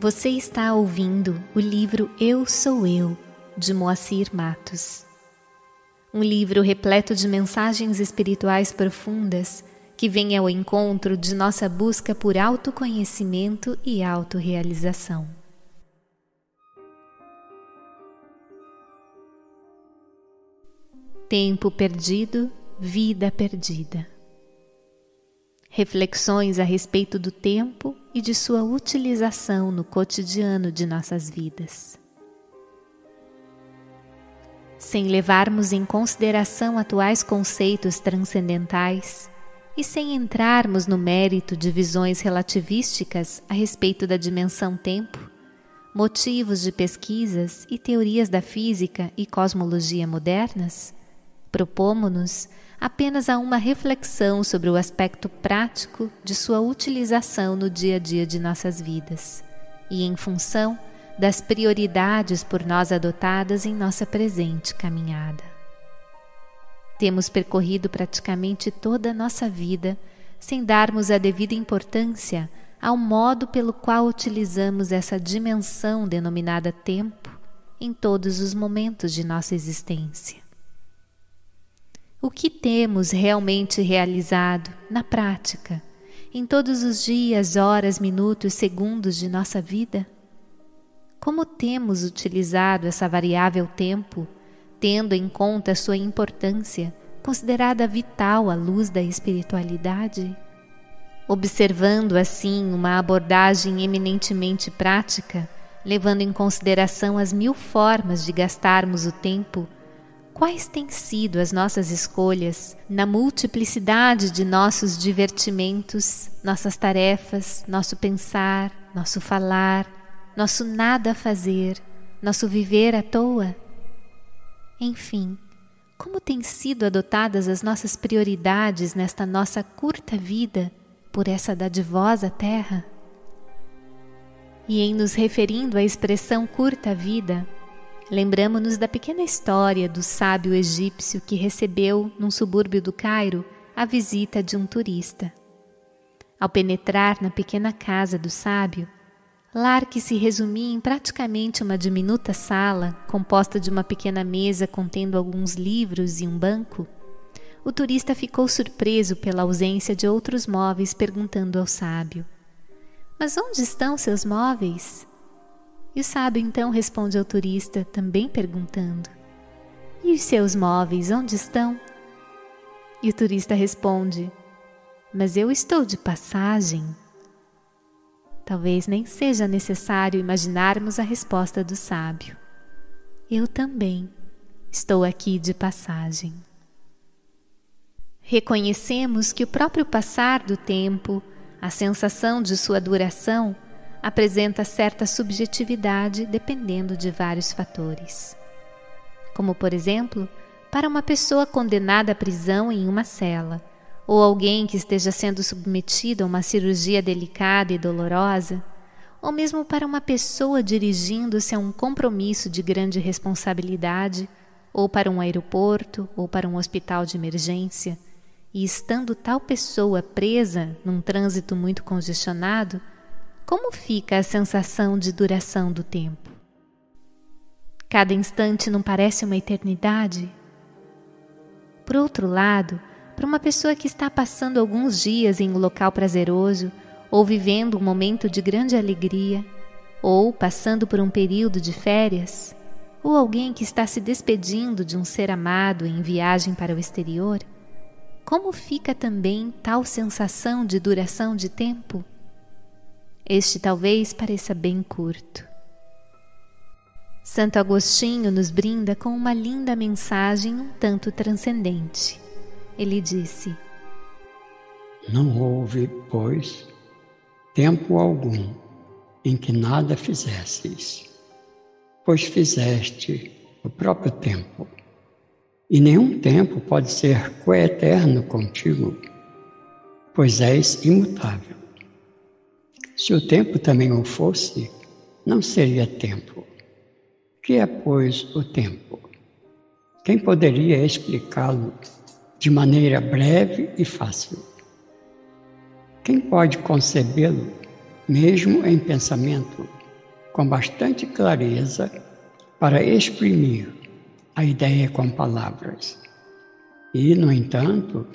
Você está ouvindo o livro Eu Sou Eu, de Moacir Matos. Um livro repleto de mensagens espirituais profundas que vêm ao encontro de nossa busca por autoconhecimento e autorrealização. Tempo perdido, vida perdida. Reflexões a respeito do tempo e de sua utilização no cotidiano de nossas vidas. Sem levarmos em consideração atuais conceitos transcendentais e sem entrarmos no mérito de visões relativísticas a respeito da dimensão tempo, motivos de pesquisas e teorias da física e cosmologia modernas, propomos-nos apenas a uma reflexão sobre o aspecto prático de sua utilização no dia a dia de nossas vidas e em função das prioridades por nós adotadas em nossa presente caminhada. Temos percorrido praticamente toda a nossa vida sem darmos a devida importância ao modo pelo qual utilizamos essa dimensão denominada tempo em todos os momentos de nossa existência. O que temos realmente realizado, na prática, em todos os dias, horas, minutos, segundos de nossa vida? Como temos utilizado essa variável tempo, tendo em conta sua importância, considerada vital à luz da espiritualidade? Observando assim uma abordagem eminentemente prática, levando em consideração as 1000 formas de gastarmos o tempo, quais têm sido as nossas escolhas na multiplicidade de nossos divertimentos, nossas tarefas, nosso pensar, nosso falar, nosso nada a fazer, nosso viver à toa? Enfim, como têm sido adotadas as nossas prioridades nesta nossa curta vida por essa dadivosa terra? E em nos referindo à expressão curta vida, lembramo-nos da pequena história do sábio egípcio que recebeu, num subúrbio do Cairo, a visita de um turista. Ao penetrar na pequena casa do sábio, lar que se resumia em praticamente uma diminuta sala, composta de uma pequena mesa contendo alguns livros e um banco, o turista ficou surpreso pela ausência de outros móveis, perguntando ao sábio: "Mas onde estão seus móveis?" E o sábio então responde ao turista, também perguntando: "E os seus móveis, onde estão?" E o turista responde: "Mas eu estou de passagem." Talvez nem seja necessário imaginarmos a resposta do sábio. Eu também estou aqui de passagem. Reconhecemos que o próprio passar do tempo, a sensação de sua duração, apresenta certa subjetividade dependendo de vários fatores. Como, por exemplo, para uma pessoa condenada à prisão em uma cela, ou alguém que esteja sendo submetido a uma cirurgia delicada e dolorosa, ou mesmo para uma pessoa dirigindo-se a um compromisso de grande responsabilidade, ou para um aeroporto, ou para um hospital de emergência, e estando tal pessoa presa num trânsito muito congestionado, como fica a sensação de duração do tempo? Cada instante não parece uma eternidade? Por outro lado, para uma pessoa que está passando alguns dias em um local prazeroso, ou vivendo um momento de grande alegria, ou passando por um período de férias, ou alguém que está se despedindo de um ser amado em viagem para o exterior, como fica também tal sensação de duração de tempo? Este talvez pareça bem curto. Santo Agostinho nos brinda com uma linda mensagem um tanto transcendente. Ele disse: "Não houve, pois, tempo algum em que nada fizesses, pois fizeste o próprio tempo, e nenhum tempo pode ser coeterno contigo, pois és imutável. Se o tempo também o fosse, não seria tempo. Que é, pois, o tempo? Quem poderia explicá-lo de maneira breve e fácil? Quem pode concebê-lo, mesmo em pensamento, com bastante clareza para exprimir a ideia com palavras. E, no entanto,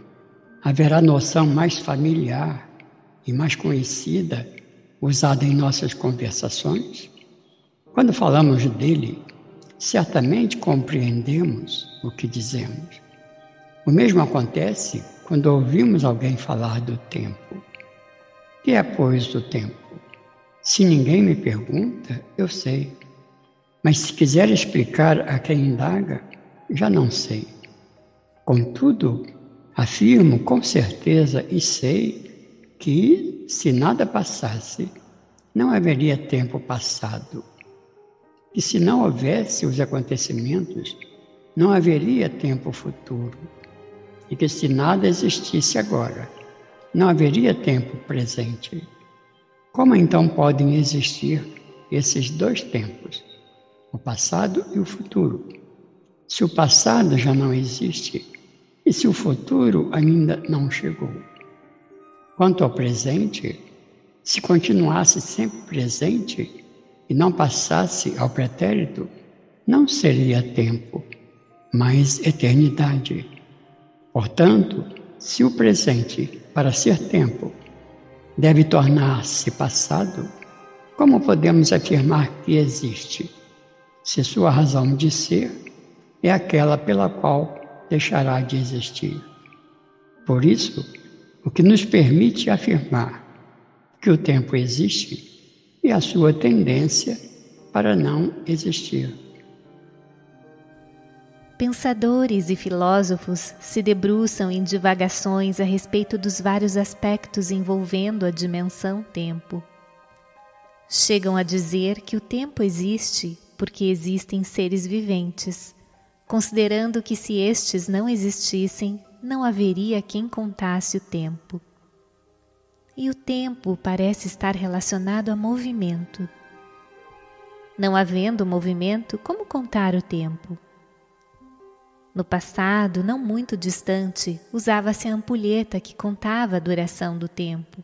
haverá noção mais familiar e mais conhecida usada em nossas conversações? Quando falamos dele, certamente compreendemos o que dizemos. O mesmo acontece quando ouvimos alguém falar do tempo. O que é, pois, o tempo? Se ninguém me pergunta, eu sei. Mas se quiser explicar a quem indaga, já não sei. Contudo, afirmo com certeza e sei que, se nada passasse, não haveria tempo passado. E se não houvesse os acontecimentos, não haveria tempo futuro. E que se nada existisse agora, não haveria tempo presente. Como então podem existir esses dois tempos, o passado e o futuro? Se o passado já não existe, e se o futuro ainda não chegou? Quanto ao presente, se continuasse sempre presente e não passasse ao pretérito, não seria tempo, mas eternidade. Portanto, se o presente, para ser tempo, deve tornar-se passado, como podemos afirmar que existe, se sua razão de ser é aquela pela qual deixará de existir? Por isso, o que nos permite afirmar que o tempo existe é a sua tendência para não existir. Pensadores e filósofos se debruçam em divagações a respeito dos vários aspectos envolvendo a dimensão tempo. Chegam a dizer que o tempo existe porque existem seres viventes, considerando que se estes não existissem, não haveria quem contasse o tempo. E o tempo parece estar relacionado a movimento. Não havendo movimento, como contar o tempo? No passado, não muito distante, usava-se a ampulheta que contava a duração do tempo.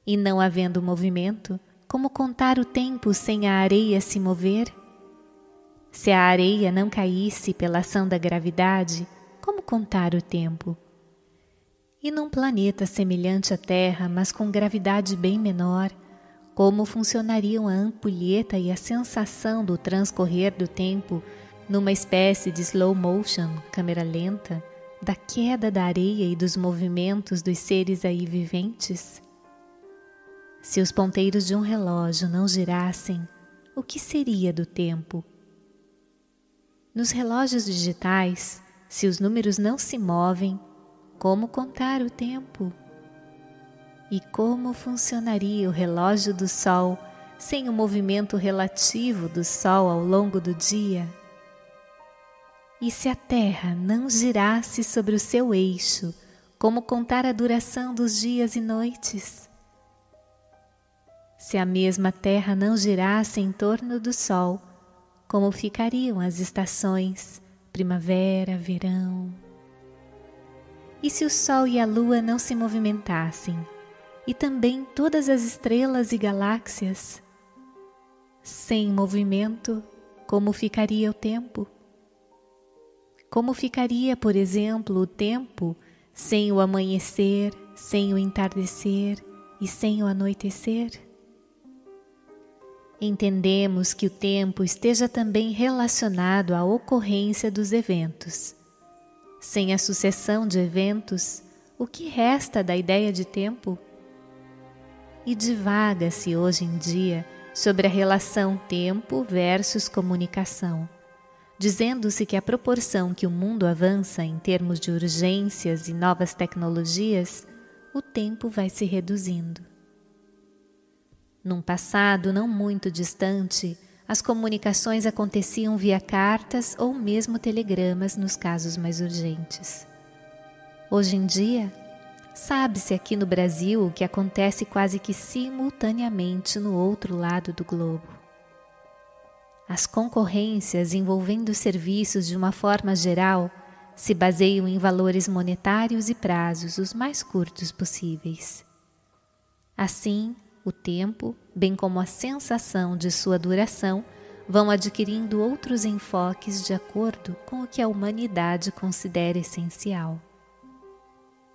E não havendo movimento, como contar o tempo sem a areia se mover? Se a areia não caísse pela ação da gravidade, como contar o tempo? E num planeta semelhante à Terra, mas com gravidade bem menor, como funcionariam a ampulheta e a sensação do transcorrer do tempo numa espécie de slow motion, câmera lenta, da queda da areia e dos movimentos dos seres aí viventes? Se os ponteiros de um relógio não girassem, o que seria do tempo? Nos relógios digitais, se os números não se movem, como contar o tempo? E como funcionaria o relógio do Sol sem o movimento relativo do Sol ao longo do dia? E se a Terra não girasse sobre o seu eixo, como contar a duração dos dias e noites? Se a mesma Terra não girasse em torno do Sol, como ficariam as estações, primavera, verão? E se o Sol e a Lua não se movimentassem, e também todas as estrelas e galáxias? Sem movimento, como ficaria o tempo? Como ficaria, por exemplo, o tempo sem o amanhecer, sem o entardecer e sem o anoitecer? Entendemos que o tempo esteja também relacionado à ocorrência dos eventos. Sem a sucessão de eventos, o que resta da ideia de tempo? E divaga-se hoje em dia sobre a relação tempo versus comunicação, dizendo-se que à proporção que o mundo avança em termos de urgências e novas tecnologias, o tempo vai se reduzindo. Num passado não muito distante, as comunicações aconteciam via cartas ou mesmo telegramas nos casos mais urgentes. Hoje em dia, sabe-se aqui no Brasil o que acontece quase que simultaneamente no outro lado do globo. As concorrências envolvendo serviços de uma forma geral se baseiam em valores monetários e prazos os mais curtos possíveis. Assim, O tempo, bem como a sensação de sua duração, vão adquirindo outros enfoques de acordo com o que a humanidade considera essencial.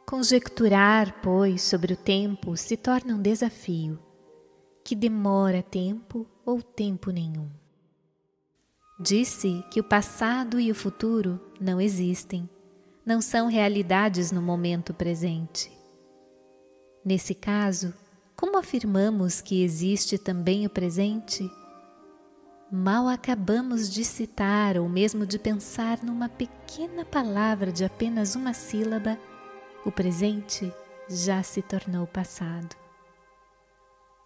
Conjecturar, pois, sobre o tempo se torna um desafio, que demora tempo ou tempo nenhum. Disse que o passado e o futuro não existem, não são realidades no momento presente. Nesse caso, como afirmamos que existe também o presente? Mal acabamos de citar ou mesmo de pensar numa pequena palavra de apenas uma sílaba, o presente já se tornou passado.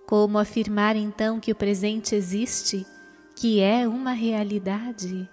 Como afirmar então que o presente existe, que é uma realidade?